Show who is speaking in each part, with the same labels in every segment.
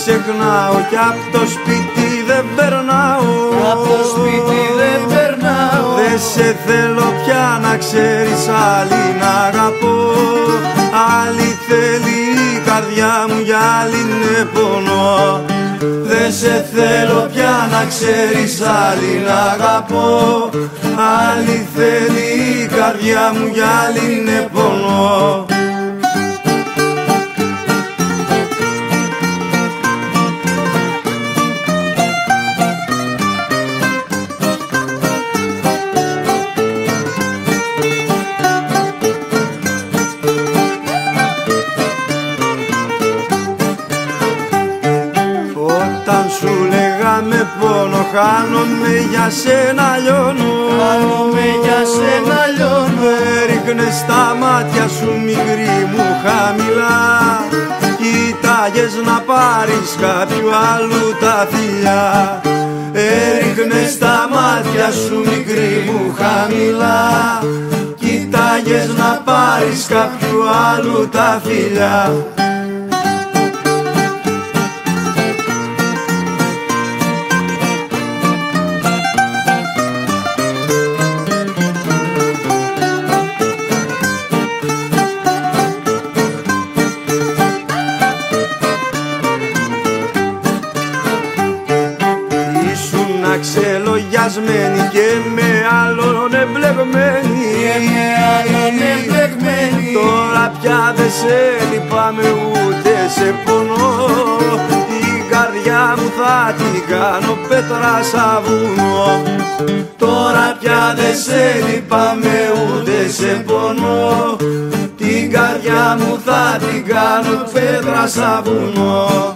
Speaker 1: ξεχνάω κι απ' το σπίτι δεν περνάω.
Speaker 2: Απ' το σπίτι δεν περνάω.
Speaker 1: Δεν σε θέλω πια να ξέρεις, άλλη να αγαπώ. Άλλη θέλει η καρδιά μου, για άλλη ναι πονώ. Δεν σε θέλω πια να ξέρεις, άλλη να αγαπώ. Άλλη θέλει η καρδιά μου, για άλλη ναι πονώ. Όταν σου λέγα με πόνο, χάνομαι για σένα λιώνω.
Speaker 2: Χάνομαι για σένα λιώνω.
Speaker 1: Έριχνες τα μάτια σου μικρή μου χαμηλά. Κοίταγες να πάρεις κάποιου άλλου τα φιλιά. Έριχνες τα μάτια σου μικρή μου χαμηλά. Κοίταγες να πάρεις κάποιου άλλου τα φιλιά. Ξελογιασμένη και με άλλον εμπλεγμένη. Τώρα πια δεν σε λυπάμαι ούτε σε πονώ. Την καρδιά μου θα την κάνω πέτρα σαν βουνό. Τώρα πια δεν σε λυπάμαι ούτε σε πονώ. Την καρδιά μου θα την κάνω πέτρα σαν βουνό.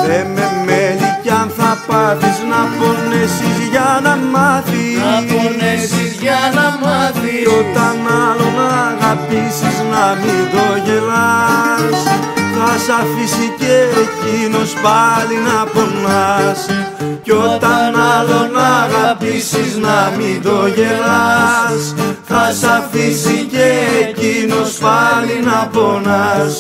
Speaker 1: Δεν με μέλει κι αν θα πάθεις να πονέσεις για να μάθεις.
Speaker 2: Να πονέσεις για να μάθεις.
Speaker 1: Κι όταν άλλον αγαπήσεις να μην το γελάς. Θα σ' αφήσει και εκείνος πάλι να πονάς. Κι όταν άλλον αγαπήσεις να μην το γελάς. Θα σ' αφήσει και εκείνος πάλι να πονάς.